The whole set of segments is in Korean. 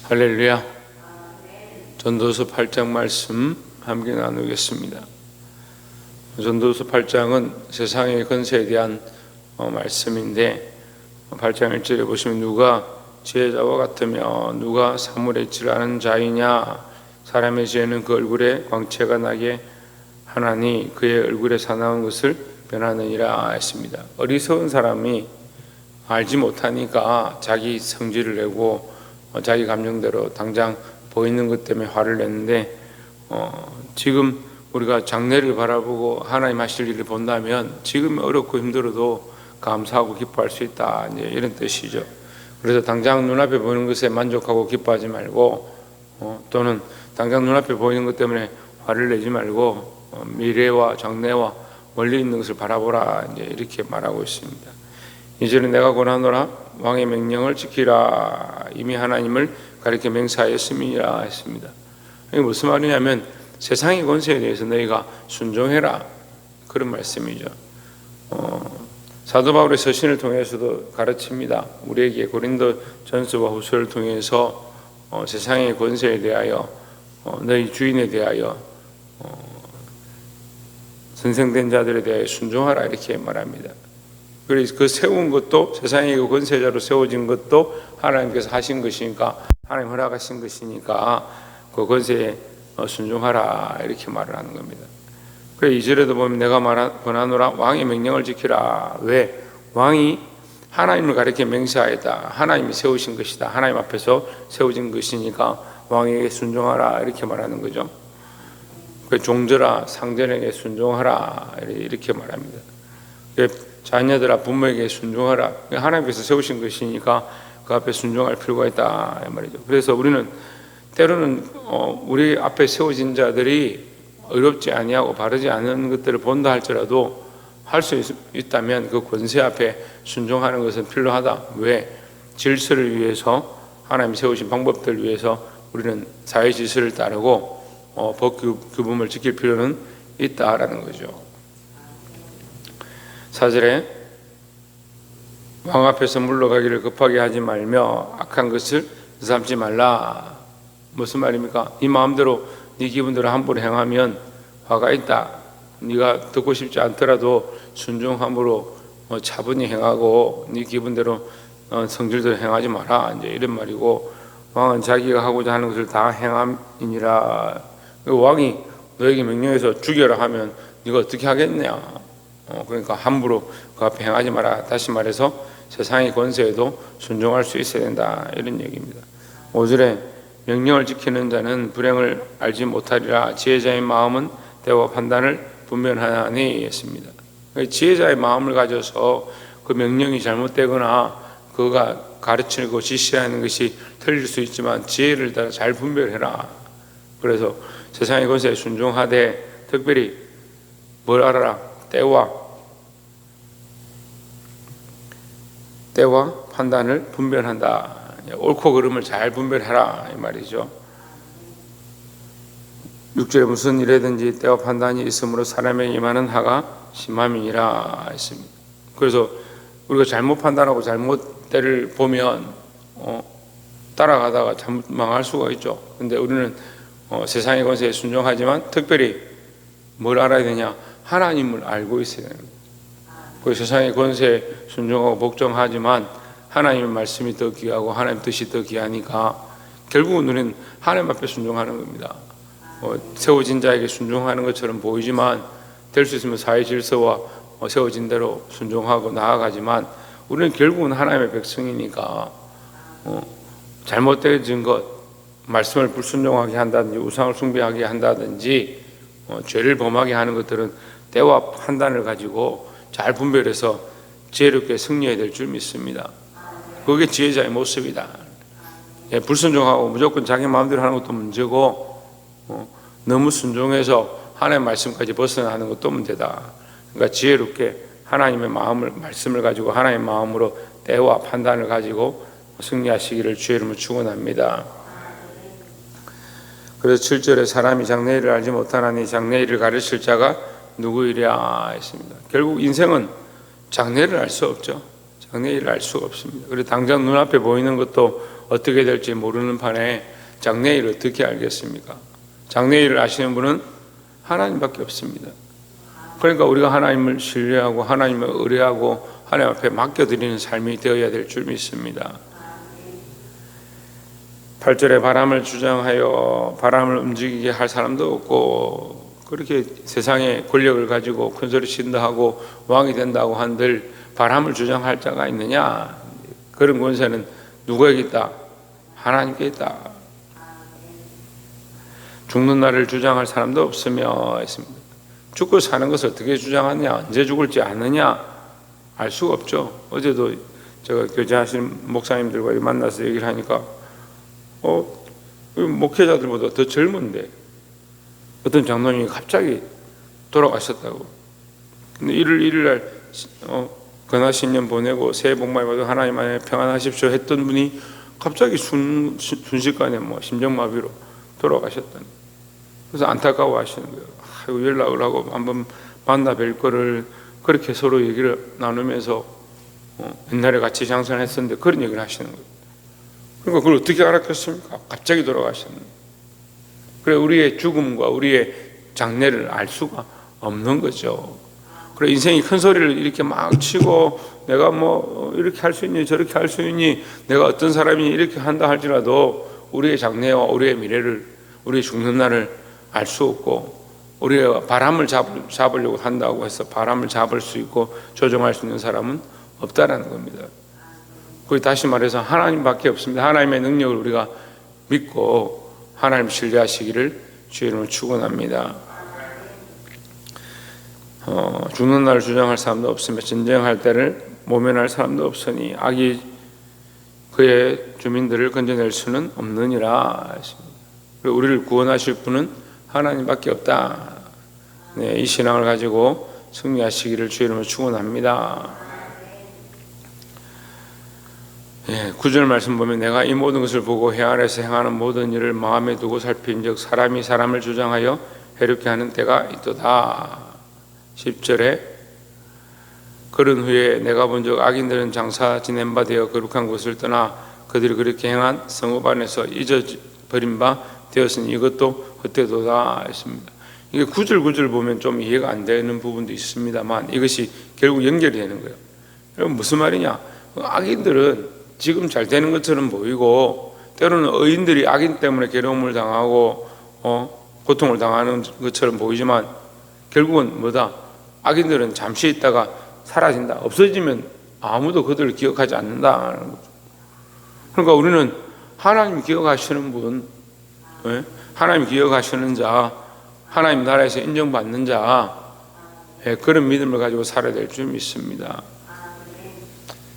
할렐루야. 전도서 8장 말씀 함께 나누겠습니다. 전도서 8장은 세상의 권세에 대한 말씀인데 8장 1절에 보시면 누가 지혜자와 같으며 누가 사물의 질을 아는 자이냐, 사람의 지혜는 그 얼굴에 광채가 나게 하나니 그의 얼굴에 사나운 것을 변하느니라 했습니다. 어리석은 사람이 알지 못하니까 자기 성질을 내고 자기 감정대로 당장 보이는 것 때문에 화를 냈는데, 지금 우리가 장래를 바라보고 하나님 하실 일을 본다면 지금 어렵고 힘들어도 감사하고 기뻐할 수 있다, 이제 이런 뜻이죠. 그래서 당장 눈앞에 보이는 것에 만족하고 기뻐하지 말고, 또는 당장 눈앞에 보이는 것 때문에 화를 내지 말고 미래와 장래와 멀리 있는 것을 바라보라, 이제 이렇게 말하고 있습니다. 이제는 내가 권하노라, 왕의 명령을 지키라, 이미 하나님을 가리켜 맹세하였음이라 했습니다. 이게 무슨 말이냐면 세상의 권세에 대해서 너희가 순종해라, 그런 말씀이죠. 사도 바울의 서신을 통해서도 가르칩니다. 우리에게 고린도 전서와 후서를 통해서 세상의 권세에 대하여, 너희 주인에 대하여, 선생된 자들에 대하여 순종하라, 이렇게 말합니다. 그래서 그 세운 것도, 세상의 그 권세자로 세워진 것도 하나님께서 하신 것이니까, 하나님 허락하신 것이니까 그 권세에 순종하라, 이렇게 말을 하는 겁니다. 그래서 2절에도 보면 내가 권하노라, 왕의 명령을 지키라. 왜? 왕이 하나님을 가리켜 맹세하였다. 하나님이 세우신 것이다. 하나님 앞에서 세워진 것이니까 왕에게 순종하라, 이렇게 말하는 거죠. 종들아, 상전에게 순종하라, 이렇게 말합니다. 자녀들아, 부모에게 순종하라. 하나님께서 세우신 것이니까 그 앞에 순종할 필요가 있다, 이 말이죠. 그래서 우리는 때로는 우리 앞에 세워진 자들이 어렵지 아니하고 바르지 않은 것들을 본다 할지라도 할 수 있다면 그 권세 앞에 순종하는 것은 필요하다. 왜? 질서를 위해서, 하나님 세우신 방법들을 위해서 우리는 사회 질서를 따르고 법 규범을 지킬 필요는 있다라는 거죠. 4절에 왕 앞에서 물러가기를 급하게 하지 말며 악한 것을 삼지 말라. 무슨 말입니까? 네 마음대로 네 기분대로 함부로 행하면 화가 있다. 네가 듣고 싶지 않더라도 순종함으로 차분히 행하고 네 기분대로 성질대로 행하지 마라, 이제 이런 말이고, 왕은 자기가 하고자 하는 것을 다 행함이니라. 왕이 너에게 명령해서 죽여라 하면 네가 어떻게 하겠냐? 그러니까 함부로 그 앞에 행하지 마라. 다시 말해서 세상의 권세에도 순종할 수 있어야 된다, 이런 얘기입니다. 5절에 명령을 지키는 자는 불행을 알지 못하리라. 지혜자의 마음은 대화 판단을 분별하니 했습니다. 지혜자의 마음을 가져서 그 명령이 잘못되거나 그가 가르치고 지시하는 것이 틀릴 수 있지만 지혜를 따라 잘 분별해라. 그래서 세상의 권세에 순종하되 특별히 뭘 알아라? 때와 판단을 분별한다. 옳고 그름을 잘 분별하라, 이 말이죠. 6절에 무슨 일에든지 때와 판단이 있으므로 사람에게 임하는 하가 심함이니라 했습니다. 그래서 우리가 잘못 판단하고 잘못 때를 보면 따라가다가 잘못 망할 수가 있죠. 근데 우리는 세상의 권세에 순종하지만 특별히 뭘 알아야 되냐? 하나님을 알고 있어야 됩니다. 그 세상의 권세에 순종하고 복종하지만 하나님의 말씀이 더 귀하고 하나님 뜻이 더 귀하니까 결국은 우리는 하나님 앞에 순종하는 겁니다. 세워진 자에게 순종하는 것처럼 보이지만 될 수 있으면 사회 질서와 세워진 대로 순종하고 나아가지만 우리는 결국은 하나님의 백성이니까 잘못된 것, 말씀을 불순종하게 한다든지 우상을 숭배하게 한다든지 죄를 범하게 하는 것들은 때와 판단을 가지고 잘 분별해서 지혜롭게 승리해야 될 줄 믿습니다. 그게 지혜자의 모습이다. 불순종하고 무조건 자기 마음대로 하는 것도 문제고, 너무 순종해서 하나님의 말씀까지 벗어나는 것도 문제다. 그러니까 지혜롭게 하나님의 말씀을 가지고 하나님의 마음으로 때와 판단을 가지고 승리하시기를 주의 이름으로 축원합니다. 그래서 7절에 사람이 장래일을 알지 못하나니 장래일을 가르칠 자가 누구이랴 했습니다. 결국 인생은 장래를 알 수 없죠. 장래일을 알 수가 없습니다. 그리고 당장 눈앞에 보이는 것도 어떻게 될지 모르는 판에 장래일을 어떻게 알겠습니까? 장래일을 아시는 분은 하나님밖에 없습니다. 그러니까 우리가 하나님을 신뢰하고 하나님을 의뢰하고 하나님 앞에 맡겨드리는 삶이 되어야 될 줄 믿습니다. 8절에 바람을 주장하여 바람을 움직이게 할 사람도 없고, 그렇게 세상에 권력을 가지고 큰소리 친다 하고 왕이 된다고 한들 바람을 주장할 자가 있느냐? 그런 권세는 누구에게 있다? 하나님께 있다. 죽는 날을 주장할 사람도 없으며 했습니다. 죽고 사는 것을 어떻게 주장하느냐, 언제 죽을지 아느냐 알 수가 없죠. 어제도 제가 교제하시는 목사님들과 만나서 얘기를 하니까 목회자들보다 더 젊은데 어떤 장로님이 갑자기 돌아가셨다고. 근데 1월 1일 날 건하신년 보내고 새해 복 많이 받고 하나님 안에 평안하십시오 했던 분이 갑자기 순식간에 심장마비로 돌아가셨다니. 그래서 안타까워 하시는 거예요. 아이고, 연락을 하고 한번 만나 뵐 거를 그렇게 서로 얘기를 나누면서 옛날에 같이 장사를 했었는데 그런 얘기를 하시는 거예요. 그러니까 그걸 어떻게 알았겠습니까? 갑자기 돌아가셨는 거예요. 그래, 우리의 죽음과 우리의 장래를 알 수가 없는 거죠. 그래, 인생이 큰 소리를 이렇게 막 치고 내가 이렇게 할 수 있니 저렇게 할 수 있니, 내가 어떤 사람이 이렇게 한다 할지라도 우리의 장래와 우리의 미래를, 우리의 죽는 날을 알 수 없고, 우리가 바람을 잡으려고 한다고 해서 바람을 잡을 수 있고 조정할 수 있는 사람은 없다라는 겁니다. 그리고 다시 말해서 하나님밖에 없습니다. 하나님의 능력을 우리가 믿고 하나님 신뢰하시기를 주의 이름으로 축원합니다. 죽는 날을 주장할 사람도 없으며 전쟁할 때를 모면할 사람도 없으니 악이 그의 주민들을 건져낼 수는 없느니라 했습니다. 그리고 우리를 구원하실 분은 하나님밖에 없다. 네, 이 신앙을 가지고 승리하시기를 주의 이름으로 축원합니다. 9절 말씀 보면 내가 이 모든 것을 보고 해 아래에서 행하는 모든 일을 마음에 두고 살핀즉 사람이 사람을 주장하여 해롭게 하는 때가 있도다. 10절에 그런 후에 내가 본즉 악인들은 장사 지낸 바 되어 거룩한 곳을 떠나 그들이 그렇게 행한 성읍 안에서 잊어버린 바 되었으니 이것도 헛되도다 했습니다. 이게 9절 보면 좀 이해가 안 되는 부분도 있습니다만 이것이 결국 연결이 되는 거예요. 여러분, 무슨 말이냐? 악인들은 지금 잘 되는 것처럼 보이고 때로는 의인들이 악인 때문에 괴로움을 당하고 고통을 당하는 것처럼 보이지만 결국은 뭐다? 악인들은 잠시 있다가 사라진다. 없어지면 아무도 그들을 기억하지 않는다는 거죠. 그러니까 우리는 하나님 기억하시는 분, 하나님 기억하시는 자, 하나님 나라에서 인정받는 자, 그런 믿음을 가지고 살아야 될 줄 믿습니다.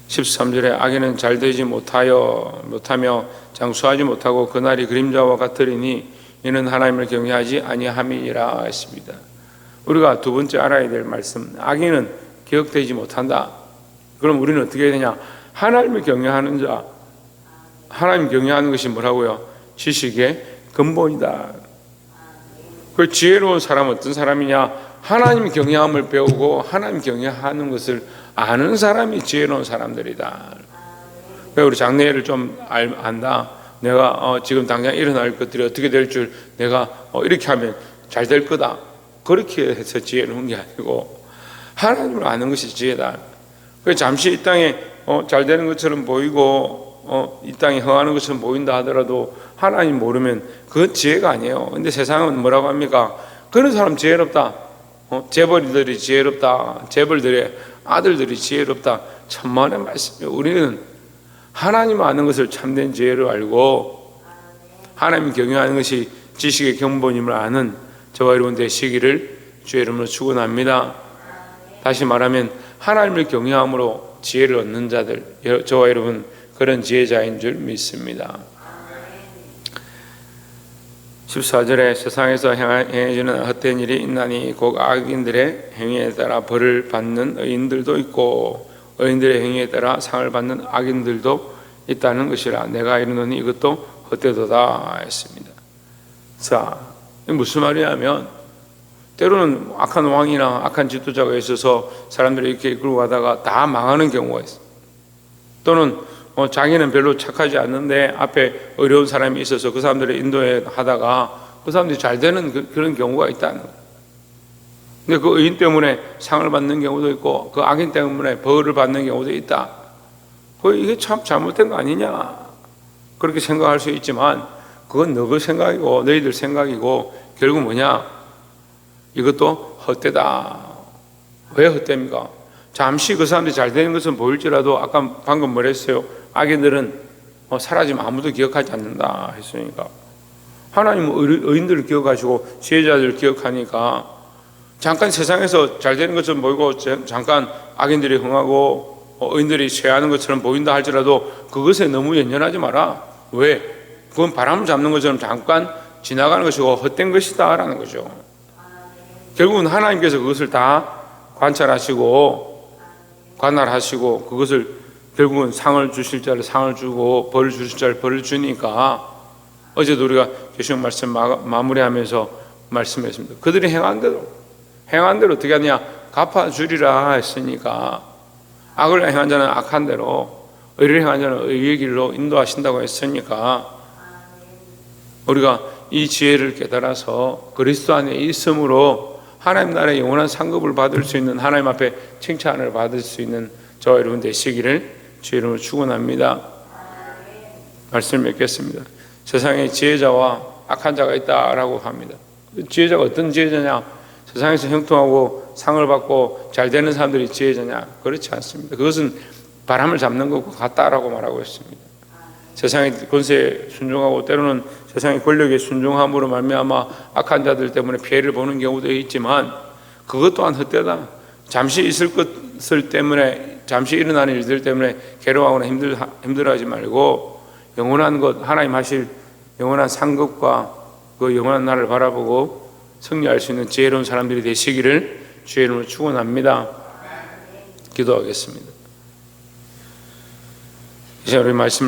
13절에 악인은 잘 되지 못하며 장수하지 못하고 그날이 그림자와 같으리니 이는 하나님을 경외하지 아니함이라 했습니다. 우리가 두 번째 알아야 될 말씀, 악인은 기억되지 못한다. 그럼 우리는 어떻게 해야 되냐? 하나님을 경외하는 자, 하나님 경외하는 것이 뭐라고요? 지식의 근본이다. 그 지혜로운 사람은 어떤 사람이냐? 하나님 경외함을 배우고 하나님 경외하는 것을 아는 사람이 지혜로운 사람들이다. 왜 우리 장래를 좀 안다. 내가 지금 당장 일어날 것들이 어떻게 될 줄 내가 이렇게 하면 잘 될 거다. 그렇게 해서 지혜로운 게 아니고 하나님을 아는 것이 지혜다. 그래서 잠시 이 땅에 잘 되는 것처럼 보이고 이 땅에 흥하는 것처럼 보인다 하더라도 하나님 모르면 그건 지혜가 아니에요. 근데 세상은 뭐라고 합니까? 그런 사람 지혜롭다. 재벌들이 지혜롭다. 재벌들의 아들들이 지혜롭다. 천만의 말씀이에요. 우리는 하나님 아는 것을 참된 지혜로 알고 하나님 경외하는 것이 지식의 근본임을 아는 저와 여러분 되시기를 주의 이름으로 축원합니다. 다시 말하면 하나님을 경외함으로 지혜를 얻는 자들, 저와 여러분 그런 지혜자인 줄 믿습니다. 14절에 세상에서 행해지는 헛된 일이 있나니 곧 악인들의 행위에 따라 벌을 받는 의인들도 있고 의인들의 행위에 따라 상을 받는 악인들도 있다는 것이라. 내가 이르노니 이것도 헛되도다 했습니다. 자, 이게 무슨 말이냐면 때로는 악한 왕이나 악한 지도자가 있어서 사람들이 이렇게 이끌고 가다가 다 망하는 경우가 있어요. 또는 자기는 별로 착하지 않는데 앞에 어려운 사람이 있어서 그 사람들을 인도해 하다가 그 사람들이 잘 되는 그런 경우가 있다는 거예요. 근데 그 의인 때문에 상을 받는 경우도 있고 그 악인 때문에 벌을 받는 경우도 있다. 이게 참 잘못된 거 아니냐 그렇게 생각할 수 있지만 그건 너희 생각이고 너희들 생각이고 결국 뭐냐, 이것도 헛되다. 왜 헛됩니까? 잠시 그 사람들이 잘 되는 것은 보일지라도 아까 방금 뭐랬어요? 악인들은 사라지면 아무도 기억하지 않는다 했으니까 하나님은 의인들을 기억하시고 지혜자들을 기억하니까 잠깐 세상에서 잘 되는 것처럼 보이고 잠깐 악인들이 흥하고 의인들이 쇠하는 것처럼 보인다 할지라도 그것에 너무 연연하지 마라. 왜? 그건 바람을 잡는 것처럼 잠깐 지나가는 것이고 헛된 것이다 라는 거죠. 결국은 하나님께서 그것을 다 관찰하시고 관할하시고 그것을 결국은 상을 주실 자를 상을 주고 벌을 주실 자를 벌을 주니까 어제도 우리가 계시록 말씀 마무리하면서 말씀했습니다. 그들이 행한 대로 어떻게 하냐, 갚아주리라 했으니까 악을 행한 자는 악한 대로 의를 행한 자는 의의 길로 인도하신다고 했으니까 우리가 이 지혜를 깨달아서 그리스도 안에 있음으로 하나님 나라의 영원한 상급을 받을 수 있는, 하나님 앞에 칭찬을 받을 수 있는 저와 여러분 되시기를 주의 이름으로 축원합니다. 말씀을 맺겠습니다. 세상에 지혜자와 악한 자가 있다라고 합니다. 지혜자가 어떤 지혜자냐? 세상에서 형통하고 상을 받고 잘 되는 사람들이 지혜자냐? 그렇지 않습니다. 그것은 바람을 잡는 것과 같다라고 말하고 있습니다. 세상의 권세에 순종하고 때로는 세상의 권력에 순종함으로 말미암아 악한 자들 때문에 피해를 보는 경우도 있지만 그것 또한 헛되다. 잠시 있을 것을 때문에, 잠시 일어나는 일들 때문에 괴로워하거나 힘들어하지 말고 영원한 것, 하나님 하실 영원한 상급과 그 영원한 날을 바라보고 승리할 수 있는 지혜로운 사람들이 되시기를 주의 이름으로 축원합니다. 기도하겠습니다. 이제 우리 말씀